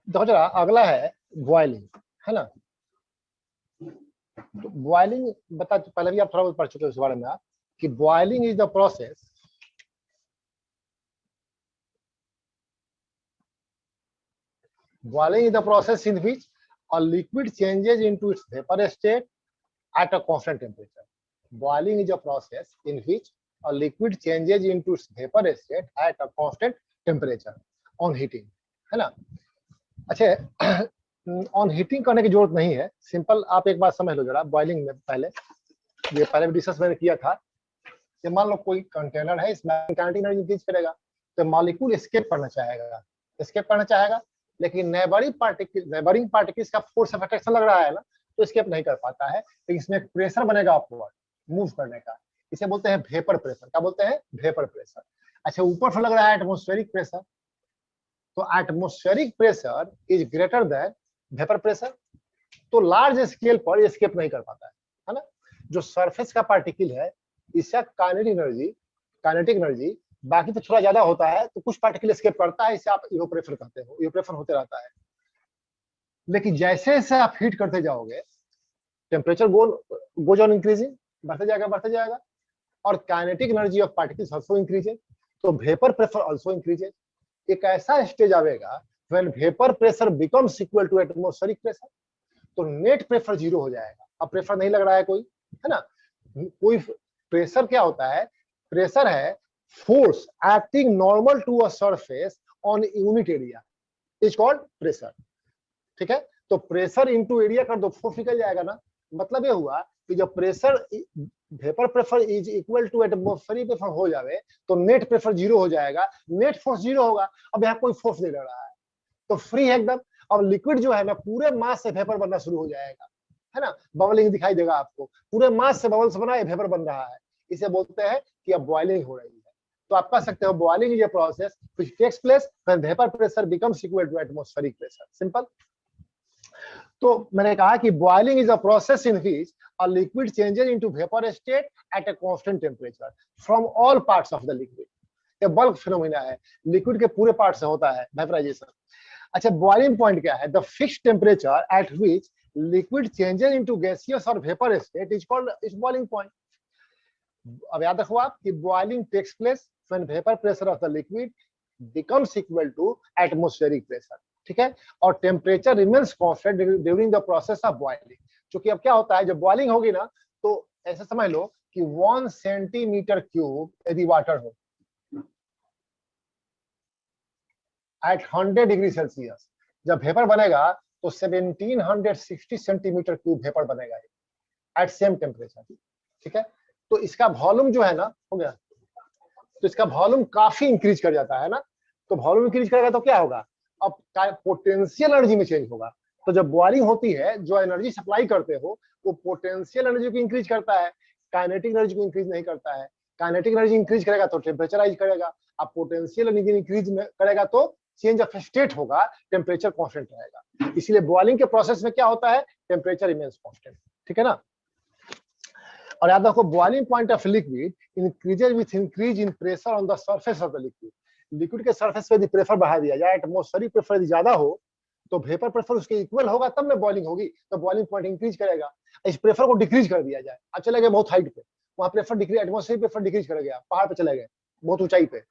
देखो जरा अगला है बॉइलिंग, है ना। तो बॉइलिंग बता, पहले भी आप थोड़ा बहुत पढ़ चुके हो इस बारे में आप, कि boiling is the process in which a liquid changes into its vapor state at a constant temperature. Boiling is a process in which a liquid changes into its vapor state at a constant temperature on heating, है ना। अच्छा, on heating करने की जरूरत नहीं है, simple आप एक बात समझ लो जरा। बॉइलिंग में पहले भी डिस्कस मैंने किया था कि मान लो कोई कंटेनर है, इसमें काइनेटिक एनर्जी इंक्रीज करेगा तो मॉलिक्यूल एस्केप करना चाहेगा, लेकिन नेबरिंग पार्टिकल्स का फोर्स ऑफ अट्रैक्शन लग रहा है ना, तो एस्केप नहीं कर पाता है। लेकिन इसमें एक प्रेशर बनेगा अपवर्ड मूव करने का, इसे बोलते हैं वेपर प्रेशर। क्या बोलते हैं? Vapour pressure. अच्छा, ऊपर से लग रहा है एटमॉस्फेरिक प्रेशर, तो atmospheric pressure is greater than vapour pressure, तो लार्ज स्केल पर एस्केप नहीं कर पाता है ना। जो सरफेस का पार्टिकल है इसका काइनेटिक एनर्जी बाकी तो थोड़ा ज्यादा होता है, तो कुछ पार्टिकल एस्केप करता है, इसे आप इवेपोरेशन कहते हो, इवेपोरेशन होते रहता है। लेकिन जैसे जैसे आप हीट करते जाओगे, टेम्परेचर गोज ऑन इंक्रीजिंग, बढ़ते जाएगा, और kinetic energy of particles also increases, तो वेपर प्रेशर आल्सो इंक्रीजेज। एक ऐसा स्टेज आएगा when vapour pressure becomes equal to atmospheric pressure, तो नेट प्रेशर जीरो हो जाएगा। अब प्रेशर नहीं लग रहा है कोई, है ना। कोई प्रेशर क्या होता है? प्रेशर है force acting normal to a surface on unit area, is called pressure. ठीक है, तो प्रेशर इनटू एरिया कर दो, फोर्स निकल जाएगा ना। मतलब ये हुआ कि जब pressure vapour pressure is equal to atmospheric pressure हो जाए तो नेट प्रेशर जीरो हो जाएगा, नेट फोर्स जीरो होगा। अब यहाँ कोई फोर्स नहीं लग रहा है, तो फ्री है एकदम। अब लिक्विड जो है ना पूरे मास से वेपर बनना शुरू हो जाएगा, है ना। बबलिंग दिखाई देगा आपको, पूरे मास से बबल्स बना है, वेपर बन रहा है। इसे बोलते हैं कि अब बॉइलिंग हो रही है। तो आप कह सकते हो boiling is a process which takes place when vapour pressure becomes equal to atmospheric pressure. Simple. तो मैंने कहा कि boiling is a process in which a liquid changes into vapour state at a constant temperature from all parts of the liquid. ये bulk phenomena है, liquid के पूरे part से होता है वेपराइजेशन। अच्छा, बॉइलिंग पॉइंट क्या है? The fixed temperature at which liquid changes into gaseous or vapour state is called is boiling point. अब याद रखो आप कि boiling takes place when vapour pressure of the liquid becomes equal to atmospheric pressure. ठीक है, और temperature remains constant during the process of boiling. क्योंकि अब क्या होता है, जब बॉइलिंग होगी ना, तो ऐसे समझ लो कि 1 सेंटीमीटर क्यूब यदि वाटर हो एट 100 डिग्री सेल्सियस, जब वेपर बनेगा तो 1760 सेंटीमीटर क्यूब वेपर बनेगा एट सेम टेम्परेचर। ठीक है, तो इसका वॉल्यूम जो है ना, हो गया, तो इसका वॉल्यूम काफी इंक्रीज कर जाता है ना। तो वॉल्यूम इंक्रीज करेगा तो क्या होगा? अब पोटेंशियल एनर्जी में चेंज होगा। तो जब बॉइलिंग होती है, जो एनर्जी सप्लाई करते हो वो पोटेंशियल एनर्जी को इंक्रीज करता है, काइनेटिक एनर्जी को इंक्रीज नहीं करता है। काइनेटिक एनर्जी इंक्रीज करेगा तो टेम्परेचर राइज करेगा, अब पोटेंशियल एनर्जी इंक्रीज करेगा तो चेंज ऑफ स्टेट होगा, टेम्परेचर कांस्टेंट रहेगा। इसलिए बॉइलिंग के प्रोसेस में क्या होता है? Temperature remains constant. ठीक है ना। और याद रखो, boiling point of liquid increases with increase in pressure on the surface of the liquid. Liquid के सरफेस पे यदि प्रेशर बढ़ा दिया जाए, एटमॉस्फेरिक प्रेशर यदि ज्यादा हो तो वेपर प्रेशर उसके इक्वल होगा, तब में बॉइलिंग होगी, तो बॉइलिंग पॉइंट इंक्रीज करेगा। इस प्रेशर को डिक्रीज कर दिया जाए, अब चले गए बहुत हाइट पे, वहां pressure decrease, atmospheric pressure decrease कर गया, पहाड़ पे चले गए बहुत ऊंचाई पे,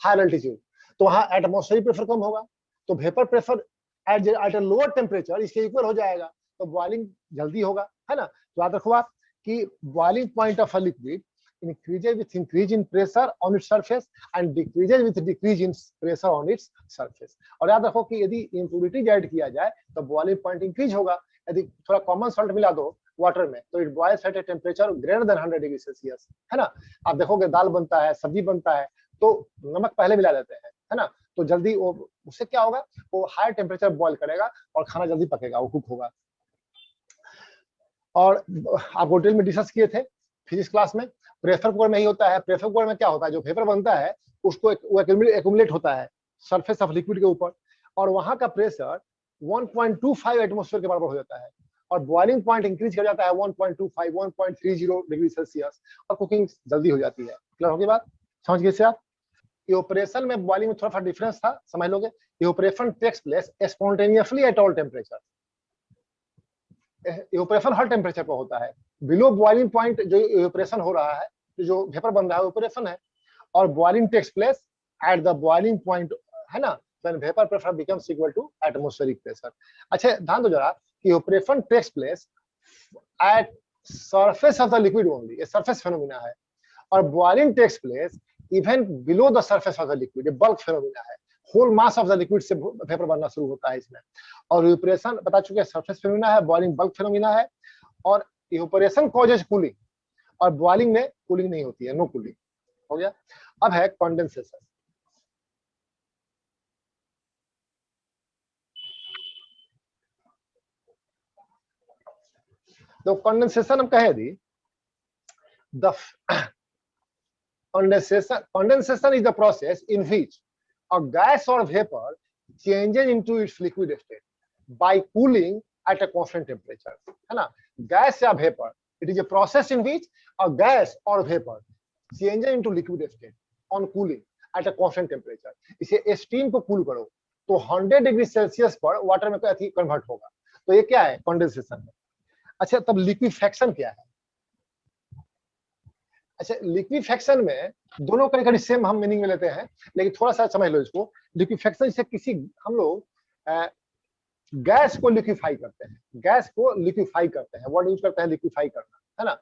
हाई अल्टीट्यूड, तो वहां एटमॉस्फेरिक प्रेशर कम होगा, तो vapour pressure at a lower temperature इसके इक्वल हो जाएगा, तो बॉइलिंग जल्दी होगा, है ना। तो याद रखो आप कि boiling point of a liquid increases with increase in pressure on its surface and decreases with decrease in pressure on its surface। और याद रखो कि यदि इम्प्यूरिटीज ऐड किया जाए तो बॉइलिंग पॉइंट इंक्रीज होगा। यदि थोड़ा कॉमन सॉल्ट मिला दो वाटर में तो it boils at a temperature greater than 100 degree Celsius, है ना। आप देखोगे दाल बनता है, सब्जी बनता है, तो नमक पहले मिला देते हैं, है ना, तो जल्दी वो, उससे क्या होगा, वो हाई टेम्परेचर बॉइल करेगा और खाना जल्दी पकेगा, वो कुक होगा। और आप होटल में डिस्कस किए थे फिजिक्स क्लास में, प्रेशर कुकर में ही होता है। प्रेशर कुकर में क्या होता है, जो वेपर बनता है उसको एक्यूमुलेट होता है सरफेस ऑफ लिक्विड के ऊपर, और वहां का प्रेशर 1.25 एटमॉस्फेयर के बराबर हो जाता है। और बॉइलिंग पॉइंट इंक्रीज कर जाता है 1.25 1.30 डिग्री सेल्सियस और कुकिंग जल्दी हो जाती है। क्लियर होगी बात, समझ गए आप। ये ऑपरेशन में बॉइलिंग में थोड़ा सा डिफरेंस था, समझ लोगे। ये operation takes place spontaneously at all temperature. ये ऑपरेशन हर टेम्परेचर पर होता है। बिलो बॉइलिंग पॉइंट जो ऑपरेशन हो रहा है, जो वेपर बन रहा है ऑपरेशन है, और boiling takes place at the boiling point, है ना, when vapor pressure becomes equal to atmospheric pressure। अच्छा ध्यान दो जरा कि operation takes place at surface of the liquid only, ये सरफेस फेनोमेना है, और boiling takes place even below the surface of the liquid, ये बल्क फेनोमेना है। Whole mass of the liquid से वेपर बनना शुरू होता है इसमें। और ऑपरेशन बता चुके हैं सरफेस फेनोमेना है, बॉइलिंग बल्क फेनोमेना है, और ऑपरेशन कॉजेज कूलिंग, और बॉइलिंग में कूलिंग नहीं होती है, नो कूलिंग। हो गया। अब है कंडेंसेशन। तो कंडेंसेशन हम कहे दी, the condensation is the process in which a gas or vapor changes into its liquid state by cooling at a constant temperature, है ना। गैस या vapour, it is a process in which a gas or vapor changes into liquid state on cooling at a constant temperature। इसे steam को cool करो तो 100 degree Celsius पर water में convert होगा, तो ये क्या है, कंडेंसेशन है। अच्छा तब लिक्विफैक्शन क्या है। अच्छा लिक्विफैक्शन में दोनों करीब करीब सेम हम मीनिंग में लेते हैं, लेकिन थोड़ा सा समझ लो इसको। लिक्विफैक्शन से किसी हम लोग गैस को लिक्विफाई करते हैं, गैस को लिक्विफाई करते हैं, वर्ड यूज करते हैं लिक्विफाई करना, है ना।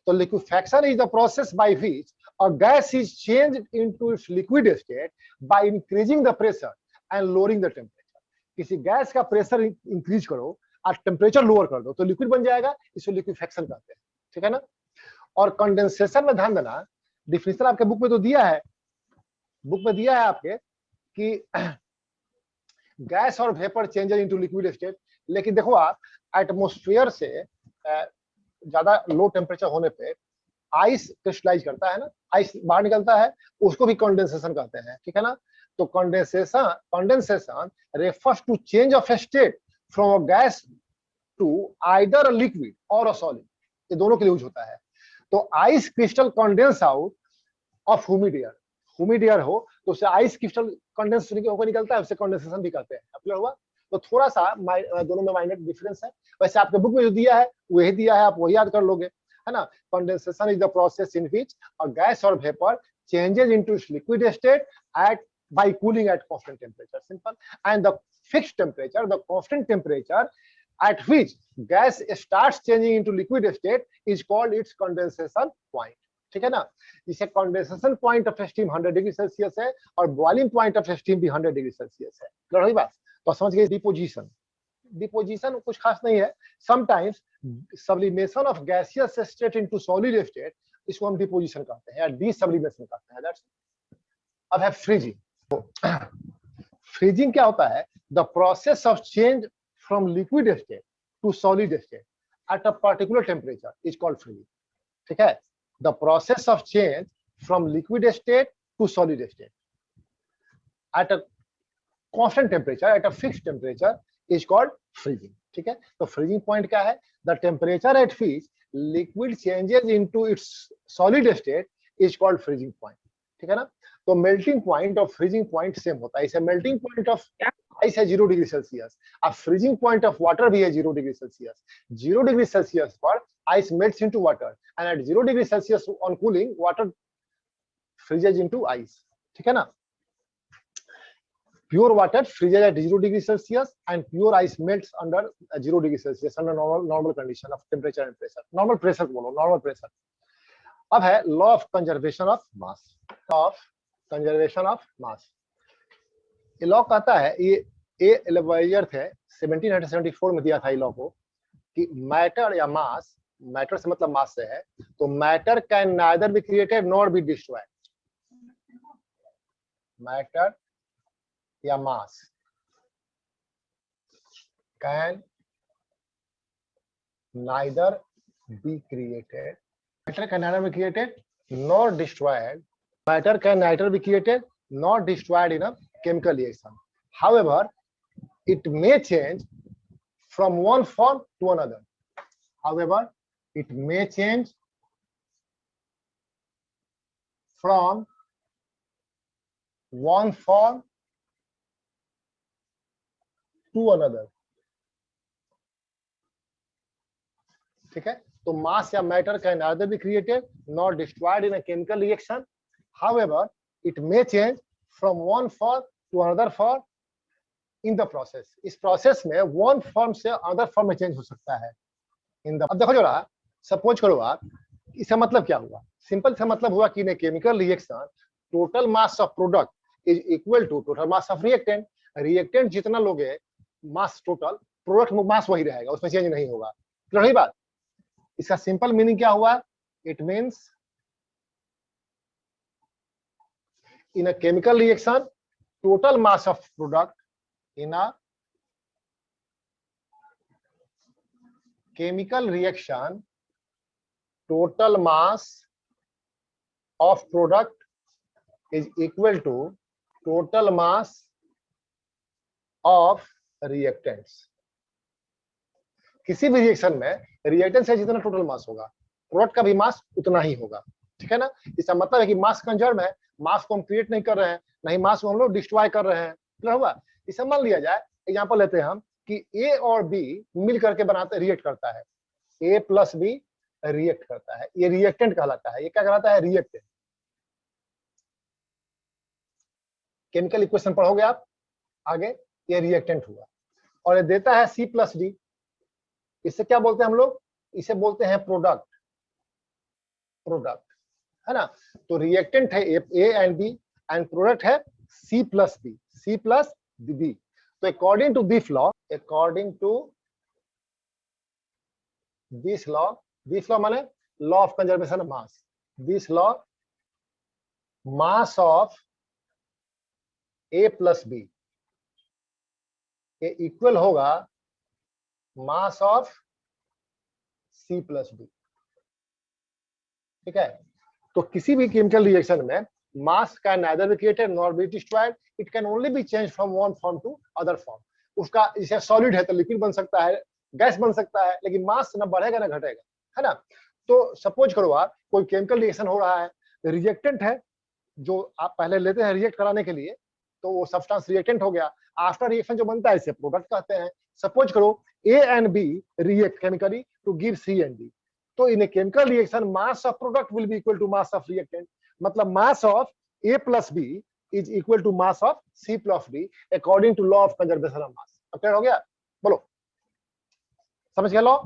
तो liquefaction is the process by which a gas is changed into its liquid state by increasing the pressure and lowering the temperature. किसी गैस का प्रेशर इंक्रीज करो और टेम्परेचर लोअर कर दो तो लिक्विड बन जाएगा, इसको लिक्विफैक्शन कहते हैं, ठीक है ना। और कंडेंसेशन में ध्यान देना, डिफिनेशन आपके बुक में तो दिया है, बुक में दिया है आपके कि gas or vapour changes into liquid state, लेकिन देखो आप एटमॉस्फेयर से ज्यादा लो टेम्परेचर होने पे आइस क्रिस्टलाइज करता है ना, आइस बाहर निकलता है, उसको भी कंडेंसेशन कहते हैं, ठीक है ना। तो condensation refers to change of state from a gas to either a liquid और अ सॉलिड, ये दोनों के लिए यूज होता है। तो ice crystal condense out of humid air, humid air हो तो उससे आइस क्रिस्टल कंडेंस होकर निकलता है, उससे कंडेंसेशन भी कहते हैं। क्लियर हुआ। तो थोड़ा सा दोनों में माइनर डिफरेंस है, वैसे आपके बुक में जो दिया है वही दिया है, आप वही याद कर लोगे, है ना। Condensation is the process in which a gas or vapour changes into its liquid state at by cooling at constant temperature, simple। And the fixed temperature, the constant temperature at which gas starts changing into liquid state is called its condensation point, ठीक है ना। जिसे condensation point of steam 100 degree Celsius है और boiling point of steam भी 100 degree Celsius है। Clear हुई बात। तो समझ गए। डिपोजिशन, डिपोजिशन कुछ खास नहीं है, sometimes sublimation of gaseous state into solid state, इसको हम डिपोजिशन कहते हैं या डीसब्लिमेशन कहते हैं, दैट्स। अब है फ्रीजिंग। फ्रीजिंग क्या होता है, the process of change from liquid state to solid state at a particular temperature is called freezing, ठीक है। The process of change from liquid state to solid state at a constant temperature, at a fixed temperature is called freezing, ठीक है। तो freezing point क्या है, the temperature at which liquid changes into its solid state is called freezing point, ठीक है ना। तो melting point और फ्रीजिंग पॉइंट सेम होता है। इसे मेल्टिंग पॉइंट ऑफ आइस है 0 डिग्री सेल्सियस, अब फ्रीजिंग पॉइंट ऑफ वाटर भी है 0 डिग्री सेल्सियस। 0 डिग्री सेल्सियस पर ice melts into water and at 0 degree Celsius on cooling water freezes into ice, ठीक है ना। Pure water freezes at 0 degree Celsius and pure ice melts under 0 degree Celsius under normal condition of temperature and pressure, normal pressure बोलो, normal pressure. अब है law of conservation of mass, of conservation of मास। ये law कहता है, ये लेवोइयर थे 1774 में दिया था ये लॉ को, कि मैटर या मास, मैटर से मतलब मास से है, तो matter can neither be created nor be destroyed. Matter या mass can neither be created, matter can neither be created nor destroyed, matter can neither be created nor destroyed in a chemical reaction. However, it may change from one form to another. However, it may change from one form to another. ठीक है, तो mass या matter can neither be created nor destroyed in a chemical reaction. However, it may change from one form to another form in the process. इस process में one form से other form में change हो सकता है. In the अब देखो जरा, suppose करो आप, इसका मतलब क्या हुआ? सिंपल सा मतलब हुआ कि in a chemical reaction, total mass of product is equal to total mass of reactant. Reactant जितना लोगे mass total, product mass वही रहेगा, उसमें change नहीं होगा. क्लियर है बात? इसका सिंपल मीनिंग क्या हुआ? It means in a chemical reaction, total mass of product in a chemical reaction, total mass of product is equal to total mass of reactants. किसी भी रिएक्शन में रिएक्टेंट से जितना टोटल मास होगा, product का भी मास उतना ही होगा. ठीक है ना? इसका मतलब है कि मास कंजर्व है, मास को हम क्रिएट नहीं कर रहे हैं, नहीं मास को हम लोग डिस्ट्रॉय कर रहे हैं. क्लियर हुआ? इसे मान लिया जाए, एग्जांपल लेते हैं हम कि ए और बी मिल करके बनाते रिएक्ट करता है, ए प्लस बी रिएक्ट करता है, ये रिएक्टेंट कहलाता है. ये क्या कहलाता है? रिएक्टेंट. केमिकल इक्वेशन पढ़ोगे आप आगे, ये रिएक्टेंट हुआ. और ये देता है सी प्लस डी. इससे क्या बोलते हैं हम लोग? इसे बोलते हैं प्रोडक्ट. प्रोडक्ट है ना? तो रिएक्टेंट है A and B and product है C plus B. C plus B. तो according to this law, this law माने law of conservation of mass. This law, mass of A plus B ये equal होगा mass of C plus B. ठीक है? तो किसी भी केमिकल रिएक्शन में mass can neither be created nor be destroyed. It can only be change from one form to other form. उसका जैसे सॉलिड है तो लिक्विड बन सकता है, गैस बन सकता है, लेकिन मास ना बढ़ेगा ना घटेगा. है ना? तो सपोज करो आप कोई केमिकल रिएक्शन हो रहा है, रिएक्टेंट है जो आप पहले लेते हैं रिएक्ट कराने के लिए, तो वो सब्सटेंस रिएक्टेंट हो गया. आफ्टर रिएक्शन जो बनता है इसे प्रोडक्ट कहते हैं. सपोज करो A and B react chemically to give C and D. तो in a chemical reaction, mass of product will be equal to mass of reactant. मतलब mass of A plus B is equal to mass of C plus D according to law of conservation of mass. अब clear हो गया? बोलो, समझ गया law?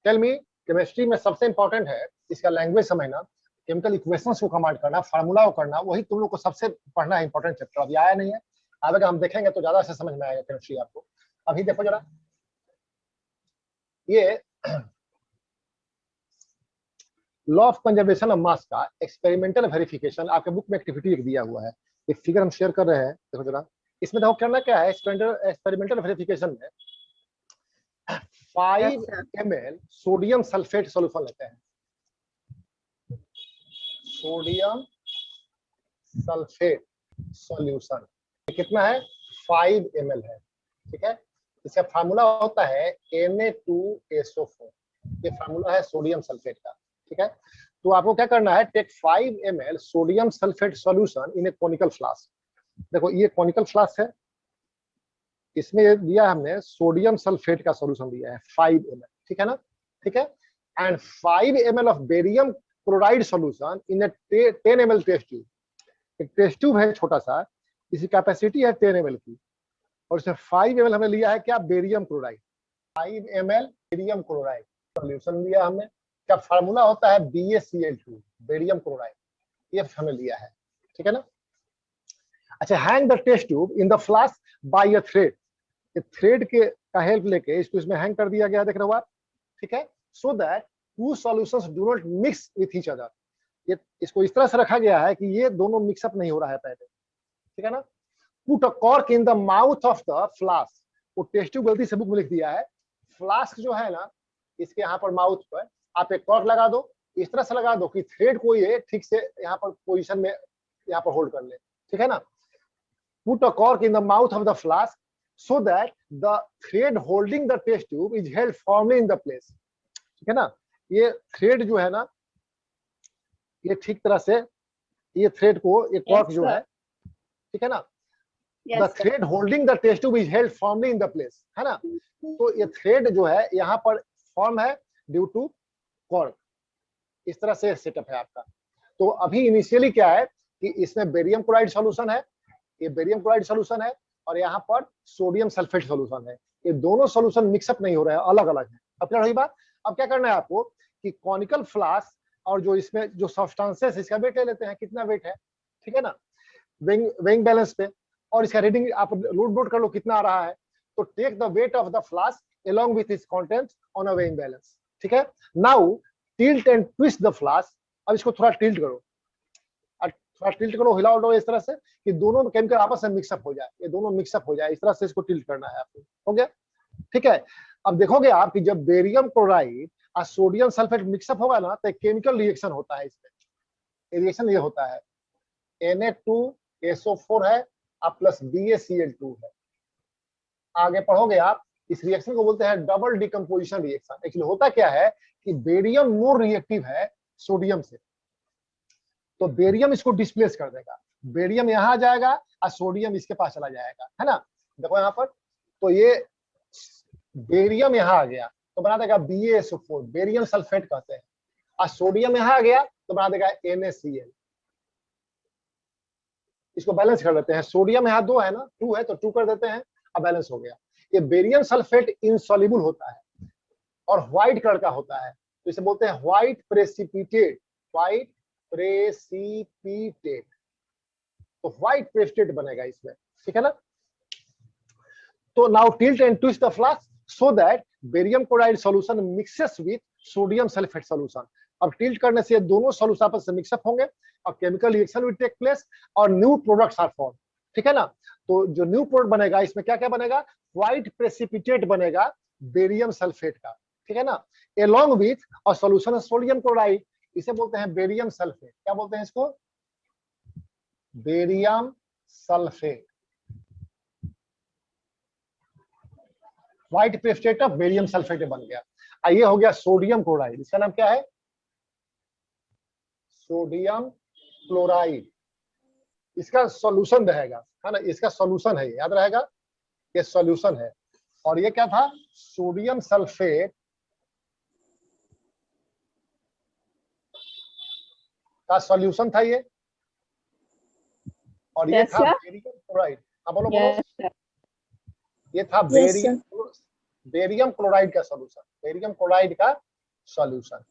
Tell me, chemistry में सबसे important है इसका लैंग्वेज समझना, केमिकल इक्वेशंस को कमांड करना, फार्मूला को करना, वही तुम लोग को सबसे पढ़ना है. इंपॉर्टेंट चैप्टर अभी आया नहीं है, आगे हम देखेंगे तो ज्यादा से समझ में आएगा केमिस्ट्री आपको. अभी देखो जरा, ये law of conservation of mass का एक्सपेरिमेंटल वेरिफिकेशन आपके बुक में एक्टिविटी दिया हुआ है. एक फिगर हम शेयर कर रहे हैं, देखो जरा. इसमें देखो करना क्या है. एक्सपेरिमेंटल वेरिफिकेशन में 5 ml सोडियम सल्फेट सॉल्यूशन लेते हैं. सोडियम सल्फेट सॉल्यूशन कितना है? 5 ml है. ठीक है? इसका फार्मूला होता है Na2SO4. ये फार्मूला है सोडियम सल्फेट का. ठीक है? तो आपको क्या करना है, take 5 ml sodium sulphate solution in a conical flask. देखो ये कॉनिकल फ्लास्क है, इसमें दिया हमने सोडियम सल्फेट का सॉल्यूशन दिया है 5 ml. ठीक है ना? ठीक है? And 5 ml of barium chloride solution in a 10 ml test tube. एक टेस्ट ट्यूब है छोटा सा, इसकी कैपेसिटी है 10 ml की, और इसमें 5 ml हमने लिया है क्या? Barium chloride. 5 ml barium chloride solution लिया हमने. क्या फार्मूला होता है? BaCl2, barium chloride. ये हमें लिया है. ठीक है ना? अच्छा, hang the test tube in the flask by a thread. ये थ्रेड के का हेल्प लेके इसको इसमें हैंग कर दिया गया, देख रहे हो आप. ठीक है? So that two solutions do not mix with each other. ये इसको इस तरह से रखा गया है कि ये दोनों मिक्सअप नहीं हो रहा है पहले. ठीक है ना? Put a cork in the mouth of the flask. वो टेस्ट ट्यूब गलती से बुक में लिख दिया है. फ्लास्क जो है ना, इसके यहाँ पर माउथ पर आप एक कॉर्क लगा दो. इस तरह से लगा दो कि थ्रेड को ये ठीक से यहाँ पर पोजीशन में यहाँ पर होल्ड कर ले. ठीक है ना? Put a cork in the mouth of the flask so that the thread holding the test tube is held firmly in the place. ठीक है ना। ये थ्रेड जो है ना, ये ठीक तरह से ये थ्रेड को ये कॉर्क जो है, ठीक है ना, the thread holding the test tube is held firmly in the place, है ना। तो ये थ्रेड जो है यहाँ पर फॉर्म है ड्यू टू कॉर्क। इस तरह से सेटअप है आपका। तो अभी इनिशियली क्या है कि इसमें बेरियम क्लोराइड सॉल्यूशन है, ये बेरियम क्लोराइड सॉल्यूशन है, और यहाँ पर सोडियम सल्फेट सॉल्यूशन है। ये दोनों सॉल्यूशन मिक्सअप नहीं हो रहे हैं, अलग अलग है। अब क्या रही बात, अब क्या करना है आपको कि कॉनिकल फ्लास्क और जो इसमें जो सब्सटेंसेस, इसका वेट ले लेते हैं, कितना वेट है, ठीक है ना, वेइंग बैलेंस पे, और इसका रीडिंग आप नोट कर लो कितना आ रहा है। तो take the weight of the flask along with its contents on a weighing balance, ठीक है। Now tilt and twist the flask. अब इसको थोड़ा टिल्ट करो, थोड़ा टिल्ट करो, हिलाओ डो इस तरह से कि दोनों केमिकल आपस में मिक्सअप हो जाए, ये दोनों मिक्सअप हो जाए, इस तरह से इसको टिल्ट करना है आपको, हो गया, ठीक है। अब देखोगे आप कि जब बेरियम क्लोराइड और सोडियम सल्फेट मिक्सअप होगा ना, तो एक केमिकल रिएक्शन होता है इसमें। रिएक्शन ये होता है Na2SO4 है और प्लस BaCl2 है। आगे पढ़ोगे आप, इस रिएक्शन को बोलते हैं डबल डिकम्पोजिशन रिएक्शन। एक्चुअली होता क्या है कि बेरियम मोर रिएक्टिव है सोडियम से, तो बेरियम इसको डिस्प्लेस कर देगा, बेरियम यहाँ आ जाएगा और सोडियम इसके पास चला जाएगा, है ना। देखो यहाँ पर, तो ये बेरियम यहाँ आ गया तो बना देगा BaSO4, बेरियम सल्फेट कहते हैं, और सोडियम यहाँ आ गया तो बना देगा NaCl। इसको बैलेंस कर देते हैं, सोडियम यहाँ 2 है ना, 2 है तो 2 कर देते हैं, अब बैलेंस हो गया। ये बेरियम सल्फेट इनसॉल्युबल होता है और व्हाइट कलर का होता है, तो इसे बोलते हैं व्हाइट प्रेसिपिटेट, व्हाइट प्रेसिपिटेट। तो व्हाइट प्रेसिपिटेट बनेगा इसमें, ठीक है ना। तो now tilt and twist the flask so that barium chloride solution mixes with sodium sulphate solution. अब टिल्ट करने से दोनों सॉल्यूशन आपस में मिक्सअप होंगे और chemical reaction will take place और न्यू प्रोडक्ट्स आर फॉर्म, ठीक है ना। तो जो न्यू प्रोडक्ट बनेगा इसमें क्या क्या बनेगा, व्हाइट प्रेसिपिटेट बनेगा बेरियम सल्फेट का, ठीक है ना, एलोंग विथ और सॉल्यूशन सोडियम क्लोराइड, इसे बोलते हैं बेरियम सल्फेट। क्या बोलते हैं इसको, barium sulphate. White precipitate of barium sulphate बन गया। ये हो गया सोडियम क्लोराइड, इसका नाम क्या है, सोडियम क्लोराइड। इसका सॉल्यूशन रहेगा, है ना, इसका सॉल्यूशन है, याद रहेगा, ये सॉल्यूशन है। और ये क्या था, सोडियम सल्फेट का सॉल्यूशन था ये, और ये था बेरियम क्लोराइड। अब बोलो बोलो, ये था बेरियम क्लोराइड का सॉल्यूशन, बेरियम क्लोराइड का सॉल्यूशन,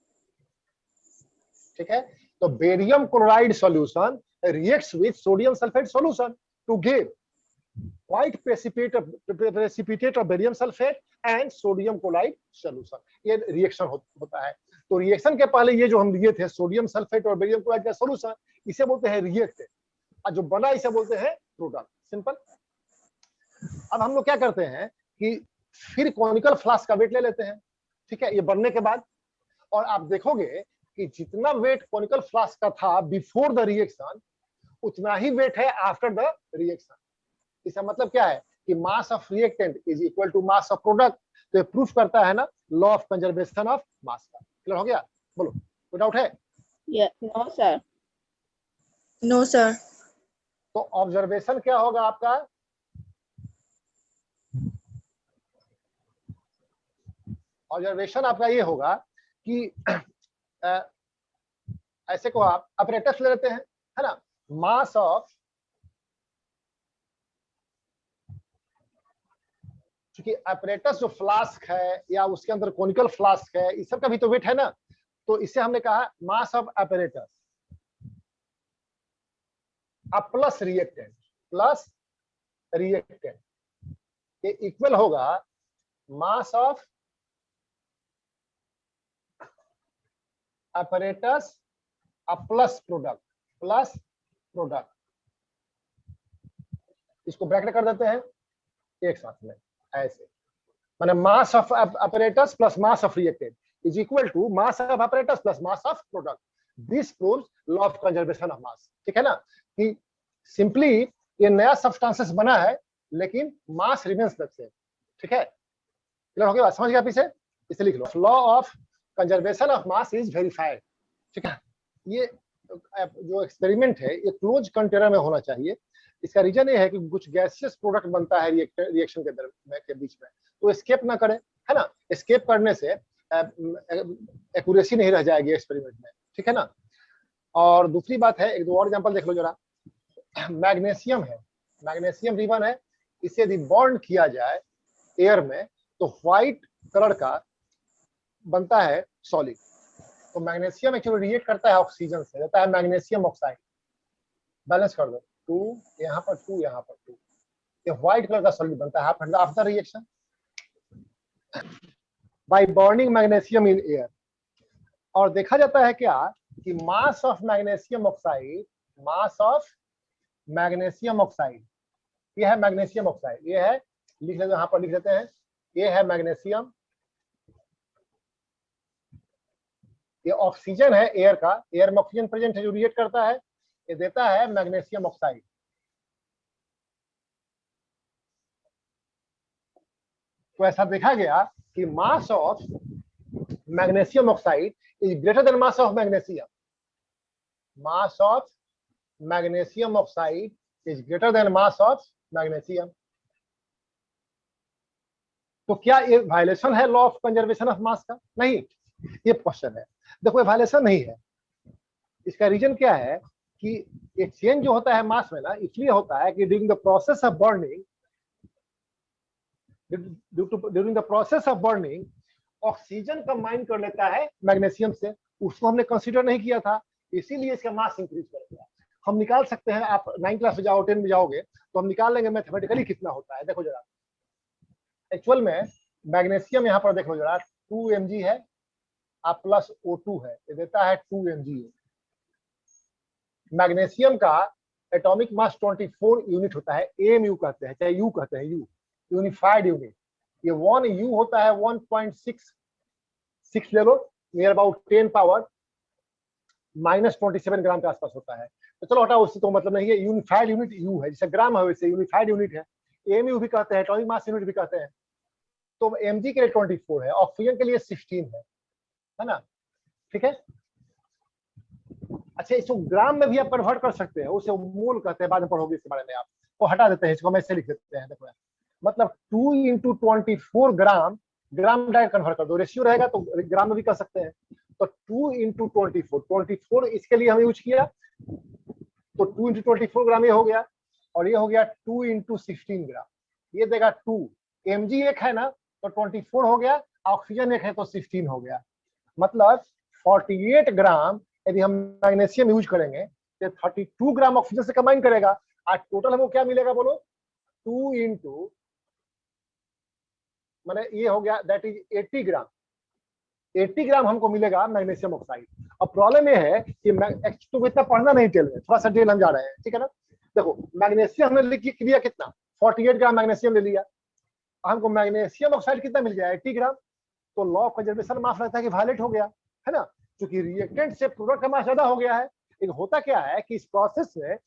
ठीक है। तो barium chloride solution reacts with sodium sulfate solution to give white precipitate of barium sulfate and sodium chloride solution। ये रिएक्शन होता है। तो रिएक्शन के पहले ये जो हम लिए थे सोडियम सल्फेट और बेरियम क्लोराइड का सॉल्यूशन, इसे बोलते हैं रिएक्टेंट, और जो बना इसे बोलते हैं प्रोडक्ट, सिंपल। अब हम लोग क्या करते हैं कि फिर कॉनिकल फ्लास्क का वेट ले लेते हैं, ठीक है, ये बनने के बाद, और आप देखोगे कि जितना वेट कॉनिकल फ्लास्क का था बिफोर द रिएक्शन, उतना ही वेट है आफ्टर द रिएक्शन। इसका मतलब क्या है कि mass of reactant is equal to mass of product. तो ये प्रूफ करता है ना law of conservation of mass का। क्लियर हो गया, बोलो कोई डाउट है? No sir, no sir. तो ऑब्जर्वेशन क्या होगा आपका, ऑब्जर्वेशन आपका ये होगा कि ऐसे को आप अपरेटस ले लेते हैं, है ना, मास ऑफ, क्योंकि अपरेटस जो फ्लास्क है या उसके अंदर कॉनिकल फ्लास्क है, इस सब का भी तो वेट है ना, तो इससे हमने कहा mass of apparatus plus reactant, plus reactant, ये इक्वल होगा mass of apparatus plus product, plus product. इसको ब्रैकेट कर देते हैं एक साथ में ऐसे, माने mass of apparatus plus mass of reactant is equal to mass of apparatus plus mass of product. This proves law of conservation of mass, ठीक है ना, कि सिंपली ये नया सब्सटेंसेस बना है लेकिन मास रिमेंस द सेम, ठीक है। क्लियर हो गया, समझ गया पीछे, इसे लिख लो, law of conservation of mass is verified. ठीक है, ये जो एक्सपेरिमेंट है ये क्लोज कंटेनर में होना चाहिए। इसका रीजन ये है कि कुछ गैसियस प्रोडक्ट बनता है रिएक्शन के बीच में, तो एस्केप ना करे, है ना। एस्केप करने से एक्यूरेसी नहीं रह जाएगी एक्सपेरिमेंट में, ठीक है ना। और दूसरी बात है, एक दो और एग्जांपल देख लो जरा। मैग्नीशियम है, मैग्नीशियम रिबन है, इसे यदि बॉन्ड किया जाए एयर में तो व्हाइट कलर का बनता है सॉलिड। तो मैग्नीशियम एक्चुअली रिएक्ट करता है ऑक्सीजन से, देता है मैग्नीशियम ऑक्साइड। बैलेंस कर दो, 2 यहाँ पर 2 यहाँ पर 2, ये व्हाइट कलर का सॉलिड बनता है after reaction by burning magnesium in air. और देखा जाता है क्या कि mass of magnesium oxide, mass of magnesium oxide, ये है मैग्नीशियम ऑक्साइड, ये है, लिख लेते, यहाँ पर लिख लेते हैं, ये है मैग्नीशियम, ये ऑक्सीजन है एयर का, एयर में ऑक्सीजन प्रेजेंट है जो रिएक्ट करता है, ये देता है मैग्नीशियम ऑक्साइड। तो ऐसा देखा गया कि mass of magnesium oxide is greater than mass of magnesium, mass of magnesium oxide is greater than mass of magnesium. तो क्या ये वायलेशन है law of conservation of mass का? नहीं, ये क्वेश्चन है। देखो ये वायलेशन नहीं है। इसका रीजन क्या है कि ये चेंज जो होता है मास में ना, इसलिए होता है कि during the process of burning, during the process of burning oxygen combine कर लेता है मैग्नीशियम से, उसको हमने कंसीडर नहीं किया था, इसीलिए इसका मास इंक्रीज कर गया। हम निकाल सकते हैं, आप 9 क्लास में जाओ, 10 में जाओगे तो हम निकाल लेंगे मैथमेटिकली कितना होता है। देखो जरा, एक्चुअल में मैग्नीशियम यहाँ पर देखो जरा 2 mg है, आप प्लस O2 है, ये देता है 2 mg। मैग्नीशियम का एटॉमिक मास 24 यूनिट होता है, AMU कहते हैं, चाहे U कहते हैं, U यूनिफाइड यूनिट। ये 1 U होता है 1.66 ले लो, नियर अबाउट 10 पावर -27 ग्राम के आसपास होता है। तो चलो हटाओ, उससे तो मतलब नहीं है, यूनिफाइड यूनिट U है, जैसे ग्राम है वैसे यूनिफाइड यूनिट है। AMU भी कहते हैं, एटॉमिक मास यूनिट भी कहते हैं। तो mg के लिए 24 है, ऑक्सीजन के लिए 16 है ना, ठीक है। अच्छा, इसको ग्राम में भी आप कन्वर्ट कर सकते हैं, उसे मोल कहते हैं, बाद में पढ़ोगे इसके बारे में। आप तो हटा देते हैं, इसको हम ऐसे लिख देते हैं। देखो मतलब 2 × 24 ग्राम, ग्राम डायरेक्ट कन्वर्ट कर दो, रेशियो रहेगा तो ग्राम में भी कर सकते हैं। तो 2 × 24 इसके लिए हम यूज किया, तो 2 × 24 ग्राम ये हो गया, और ये हो गया 2 × 16 ग्राम, ये देगा 2 mg एक है ना, तो 24 हो गया, ऑक्सीजन एक है तो 16 हो गया। मतलब 48 ग्राम यदि हम मैग्नीशियम यूज करेंगे तो 32 ग्राम ऑक्सीजन से कंबाइन करेगा, और टोटल हमको क्या मिलेगा बोलो, 2 × माने ये हो गया, दैट इज 80 ग्राम, 80 ग्राम हमको मिलेगा मैग्नीशियम ऑक्साइड। अब प्रॉब्लम ये है कि तो इतना पढ़ना नहीं टेल में, थोड़ा सा टेल हम जा रहे हैं, ठीक है ना। देखो मैग्नीशियम हमने लिख लिया कितना, 48 ग्राम मैग्नीशियम ले लिया, हमको मैग्नीशियम ऑक्साइड कितना मिल गया, 80 ग्राम। तो लॉ ऑफ कंजर्वेशन मास रहता है कि वायलेट हो गया, है ना, क्योंकि रिएक्टेंट से प्रोडक्ट का मास ज्यादा हो गया है। लेकिन होता क्या है कि इस प्रोसेस में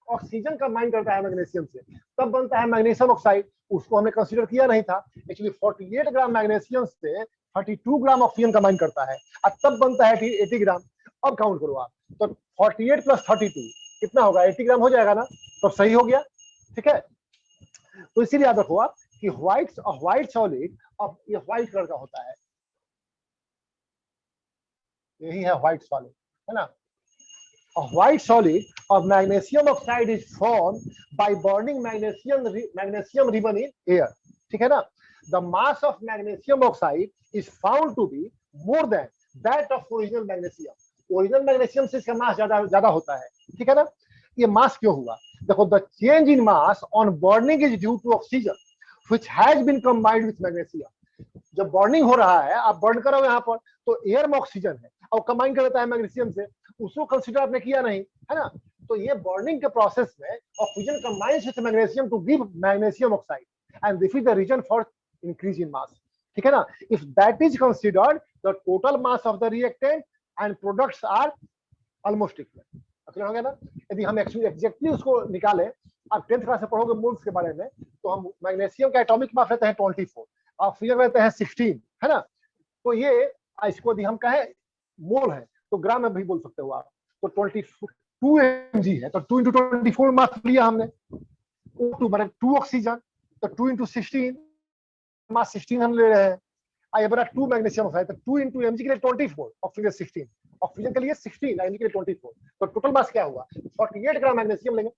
ऑक्सीजन कंबाइन करता है मैग्नीशियम से, तब बनता है मैग्नीशियम ऑक्साइड, उसको हमने कंसीडर किया नहीं था। एक्चुअली 48 ग्राम मैग्नीशियम से 32 ग्राम ऑक्सीजन कंबाइन करता है, और तब बनता है 80 ग्राम। अब काउंट करो आप, तो 48 + 32 कितना होगा, 80 ग्राम हो जाएगा ना, तो सही हो गया, ठीक है। तो इसीलिए याद रखो आप कि व्हाइट सॉलिड, अब ये व्हाइट कलर का होता है, यही है व्हाइट सॉलिड, है ना। A white solid of magnesium oxide is formed by burning magnesium ribbon in air, ठीक है ना। The mass of magnesium oxide is found to be more than that of original magnesium. Original magnesium से इसका मास ज्यादा होता है, ठीक है ना। ये मास क्यों हुआ, देखो, the change in mass on burning is due to oxygen which has been combined with magnesium. जब बर्निंग हो रहा है, आप बर्न करो यहाँ पर, तो एयर में ऑक्सीजन है और कंबाइन कर लेता है मैग्नीशियम से, उसको कंसीडर आपने किया नहीं, है ना। तो ये बर्निंग के प्रोसेस में oxygen combines with magnesium to give magnesium oxide, and this is the reason for increase in mass, ठीक है ना। If that is considered, the total mass of the reactant and products are almost equal. Clear हो गया ना। यदि हम exactly उसको निकालें, आप 10th क्लास में पढ़ोगे मोल्स के बारे में, तो हम मैग्नीशियम का एटॉमिक मास रहता है 24, ऑक्सीजन रहता है 16, है ना। तो ये इसको यदि हम कहें मोल है तो ग्राम में भी बोल सकते हो आप। तो 22 mg है तो 2 × 24 मास लिया हमने, O2 मतलब 2 ऑक्सीजन, तो 2 × 16 मास 16 हम ले रहे हैं। ये बड़ा 2 मैग्नीशियम है तो 2 × mg के लिए 24, ऑक्सीजन 16, ऑक्सीजन के लिए 16, mg के लिए 24। तो टोटल मास क्या हुआ, 48 ग्राम मैग्नीशियम लेंगे,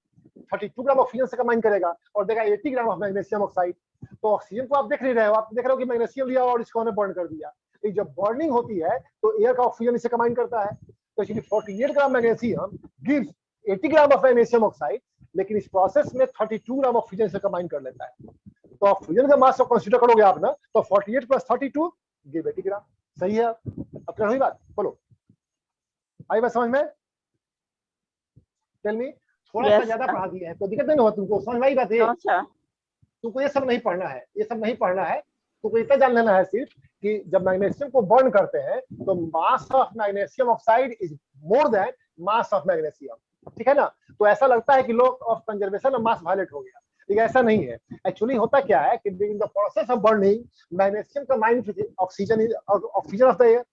32 ग्राम ऑक्सीजन से कंबाइन करेगा और देगा 80 ग्राम ऑफ मैग्नीशियम ऑक्साइड। तो ऑक्सीजन को आप देख नहीं रहे हो, आप देख रहे हो कि मैग्नीशियम लिया और इसको हमने बर्न कर दिया। जब बर्निंग होती है तो एयर का ऑक्सीजन इसे कंबाइन करता है, तो इसलिए 48 gram magnesium gives 80 gram of magnesium oxide, लेकिन इस प्रोसेस में 32 ग्राम ऑक्सीजन से कंबाइन कर लेता है। तो ऑक्सीजन का मास को कंसीडर करोगे आप ना, तो 48 + 32 गिव 80 ग्राम। सही है? अब क्या हुई बात, बोलो आई बात समझ में? Tell me. थोड़ा सा Yes, ज्यादा sir. पढ़ा दिया है तो दिक्कत नहीं हुआ तुमको, समझ में आई बात है? No, sir. तुमको ये सब नहीं पढ़ना है, ये सब नहीं पढ़ना है, तुमको इतना जान लेना है सिर्फ कि जब मैग्नीशियम को बर्न करते हैं तो mass of magnesium oxide is more than mass of magnesium, ठीक है ना? तो ऐसा लगता है कि law of conservation of mass violate हो गया, लेकिन ऐसा नहीं है। एक्चुअली होता क्या है कि during the process of burning magnesium combined with oxygen of the air,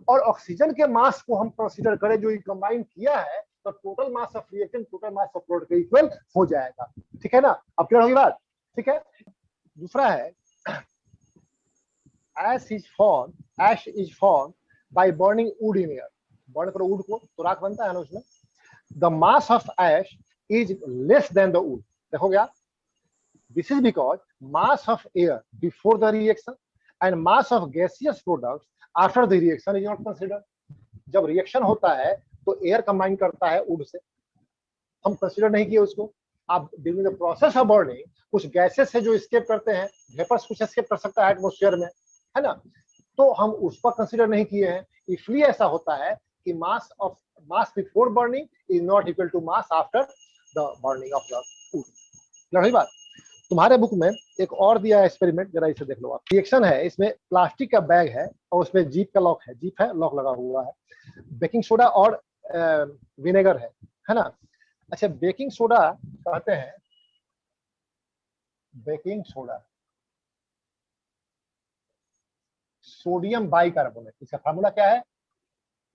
और ऑक्सीजन के मास को हम कंसीडर करें जो कंबाइन किया है, तो total mass of reactant total mass of product के इक्वल हो जाएगा, ठीक है ना? अब क्लियर होगी बात, ठीक है? दूसरा है ash is formed by burning wood in air। Burn करो वुड को तो राख बनता है ना उसमें। the mass of ash is less than the wood, देखोगे आप, this is because mass of air before the reaction and mass of gaseous products after the reaction is not considered। जब रिएक्शन होता है तो एयर कंबाइन करता है would say, हम consider नहीं किए उसको। आप during the process of burning कुछ गैसेस है जो एस्केप करते हैं, वेपर्स कुछ एस्केप कर सकता है एटमॉस्फेयर में, है ना? तो हम उसको कंसीडर नहीं किए हैं, इसलिए ऐसा होता है कि mass before burning is not equal to mass after the burning of the food. लड़ी बात। तुम्हारे बुक में एक और दिया है एक्सपेरिमेंट, जरा इसे देख लो आप। रिएक्शन है, इसमें प्लास्टिक का बैग है और उसमें जीप का लॉक है, जीप है लॉक लगा हुआ है, बेकिंग सोडा और विनेगर है ना? अच्छा, बेकिंग सोडा कहते हैं, बेकिंग सोडा सोडियम बाइकार्बोनेट, इसका फार्मूला क्या है?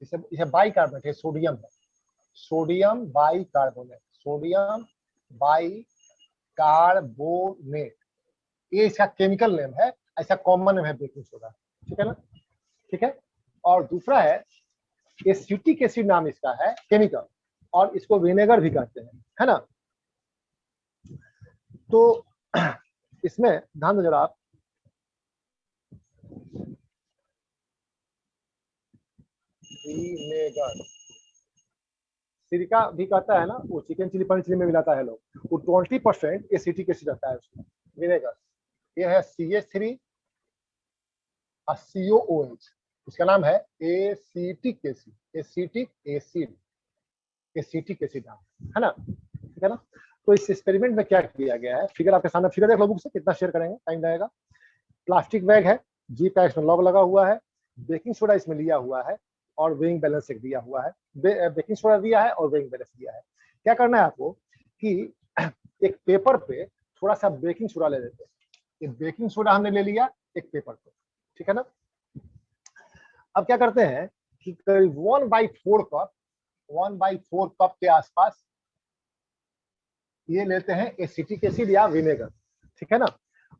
इसे बाइकार्बोनेट है, सोडियम है, सोडियम बाइकार्बोनेट, सोडियम बाइकार्बोनेट, ये इसका केमिकल नेम है, ऐसा कॉमन नेम है बेकिंग सोडा, ठीक है ना? ठीक है। और दूसरा है एसिटिक एसिड, नाम इसका है केमिकल, और इसको विनेगर भी कहते हैं, है ना? तो इसमें ध्यान दो जरा आप, विनेगर, सिरका भी कहता है ना, वो चिकन चिली पनीर चिली में मिलाता है लोग, वो 20% एसिटिक एसिड रहता है उसमें, विनेगर। ये है CH3 और COOH, इसका नाम है acetic acid, acetic acid, acetic acid नाम है ना, ठीक है ना? तो इस एक्सपेरिमेंट में क्या किया गया है, फिगर आपके सामने, फिगर देख लो बुक से, कितना शेयर करेंगे, टाइम लगेगा। प्लास्टिक बैग है, जी पैक में लॉक लगा हुआ है, बेकिंग सोडा इसमें लिया हुआ है और वेइंग बैलेंस एक दिया हुआ है, बेकिंग सोडा दिया है और वेइंग बैलेंस दिया है। क्या करना है आपको कि एक पेपर पे थोड़ा सा बेकिंग सोडा ले लेते हैं, ये बेकिंग सोडा हमने ले लिया एक पेपर पे, ठीक है ना? अब क्या करते हैं कि करीब 1/4 कप, 1/4 कप के आसपास ये लेते हैं एसिटिक एसिड या विनेगर, ठीक है ना?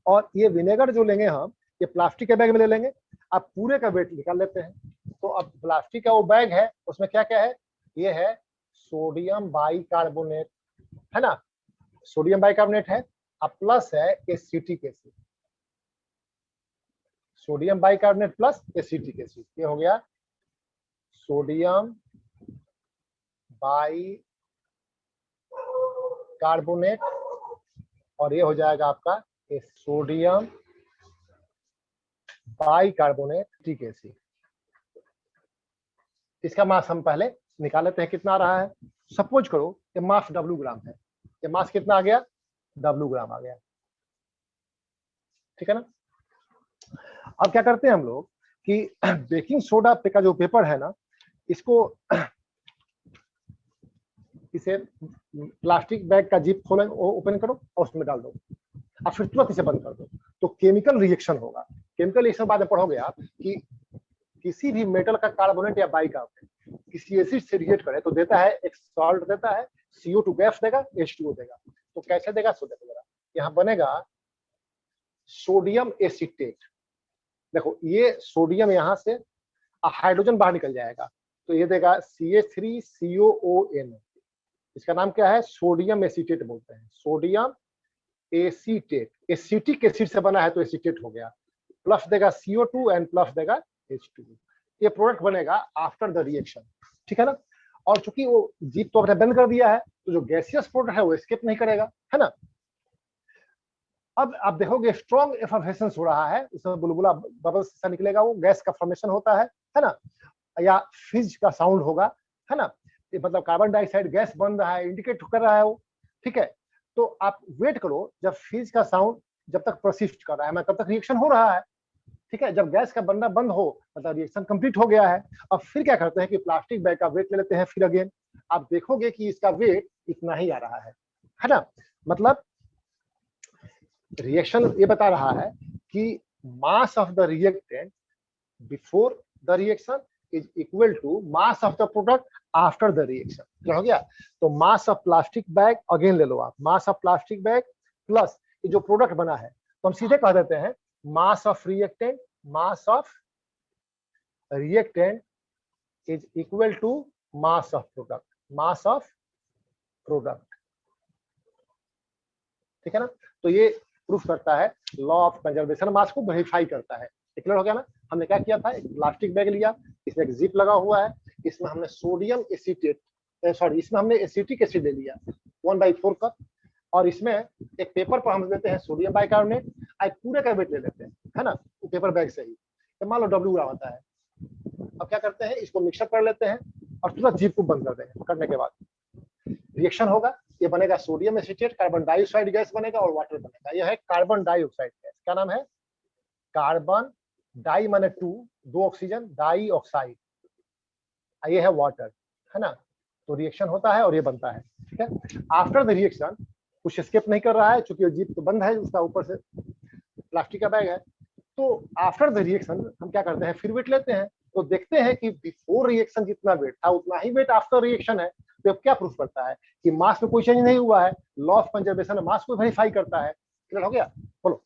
और ये विनेगर जो लेंगे हम, ये प्लास्टिक के बैग में ले लेंगे, आप पूरे का वेट निकाल लेते हैं। तो अब प्लास्टिक का वो बैग है, उसमें क्या क्या है, ये है सोडियम बाइकार्बोनेट, है ना, सोडियम बाइकार्बोनेट है, अब प्लस है acetic acid, sodium bicarbonate plus acetic acid, ये हो गया सोडियम बाइकार्बोनेट, और ये हो जाएगा आपका सोडियम बाइकार्बोनेट एसिड। इसका मास हम पहले निकाल लेते हैं, कितना आ रहा है। सपोज करो ये मास W ग्राम है, ये मास कितना आ गया, W ग्राम आ गया, ठीक है ना? अब क्या करते हैं हम लोग कि बेकिंग सोडा पे का जो पेपर है ना, इसको इसे प्लास्टिक बैग का जिप खोलो, ओपन करो और उसमें डाल दो, और फिर तुरंत इसे बंद कर दो, तो केमिकल रिएक्शन होगा। केमिकल रिएक्शन बाद में पढ़ोगे आप कि किसी भी मेटल का कार्बोनेट या बाइकार्बोनेट किसी एसिड से रिएक्ट करे तो देता है एक सॉल्ट देता है, CO2 गैस देगा, H2O देगा। तो कैसे देगा सो देखो जरा, यहाँ बनेगा सोडियम एसीटेट। देखो ये सोडियम यहाँ से हाइड्रोजन बाहर निकल जाएगा तो ये देगा CH3COON। इसका नाम क्या है, सोडियम एसीटेट बोलते हैं, सोडियम एसीटेट। एसिटिक एसिड से बना है तो एसीटेट हो गया। प्लस देगा CO2 एंड प्लस देगा H2O। ये प्रोडक्ट बनेगा आफ्टर द रिएक्शन, ठीक है ना। और चूंकि वो जीप तो आपने बंद कर दिया है तो जो गैसियस प्रोडक्ट है वो एस्केप नहीं करेगा, है ना। अब आप देखोगे स्ट्रॉन्ग एफर्वेसेंस हो रहा है, उसमें बुलबुला बबल्स से निकलेगा, वो गैस का फॉर्मेशन होता है ना, या फिज का साउंड होगा, है ना। ये मतलब कार्बन डाइऑक्साइड गैस बन रहा है, इंडिकेट कर रहा है वो, ठीक है। तो आप वेट करो, जब फिज का साउंड जब तक परसिस्ट कर रहा है, तब तक रिएक्शन हो रहा है, ठीक है। जब गैस का बनना बंद हो मतलब रिएक्शन कंप्लीट हो गया है। अब फिर क्या करते हैं कि प्लास्टिक बैग का वेट ले लेते हैं फिर अगेन। आप देखोगे कि इसका वेट इतना ही आ रहा है ना। मतलब रिएक्शन ये बता रहा है कि mass of the reactant before the reaction is equal to mass of the product after the reaction. क्या हो गया, तो mass of plastic bag again ले लो आप, mass of plastic bag plus ये जो प्रोडक्ट बना है तो हम सीधे कह देते हैं mass of reactant is equal to mass of product, mass of product, ठीक है ना। तो ये प्रूफ करता है लॉ ऑफ कंजर्वेशन, मास को वेरीफाई करता है। क्लियर हो गया ना। हमने क्या किया था, एक प्लास्टिक बैग लिया, इसमें एक जिप लगा हुआ है, इसमें हमने सोडियम एसीटेट इसमें हमने एसिटिक एसिड ले लिया 1/4 कप, और इसमें एक पेपर पर हम लेते हैं सोडियम बाइकार्बोनेट, आज पूरे का वेट ले लेते हैं, है ना, पेपर बैग से ही। तो मान लो W होता है। अब क्या करते हैं, इसको मिक्सअप कर लेते हैं और तुरंत जीप को बंद कर देंगे। करने के बाद रिएक्शन होगा, ये बनेगा sodium acetate, carbon dioxide gas बनेगा और वाटर बनेगा। यह है कार्बन डाइऑक्साइड गैस। क्या नाम है, कार्बन डाई माने 2, 2 ऑक्सीजन, डाई ऑक्साइड, ये है वाटर, है ना। तो रिएक्शन होता है और ये बनता है, ठीक है। आफ्टर द रिएक्शन कुछ एस्केप नहीं कर रहा है क्योंकि जीप तो बंद है, उसका ऊपर से प्लास्टिक का बैग है। तो आफ्टर द रिएक्शन हम क्या करते हैं, फिर वेट लेते हैं, तो देखते हैं कि बिफोर रिएक्शन जितना वेट था उतना ही वेट आफ्टर रिएक्शन है। तो अब क्या प्रूफ करता है कि मास में कोई चेंज नहीं हुआ है। लॉ ऑफ कंजर्वेशन मास को वेरीफाई करता है। क्लियर हो गया, बोलो।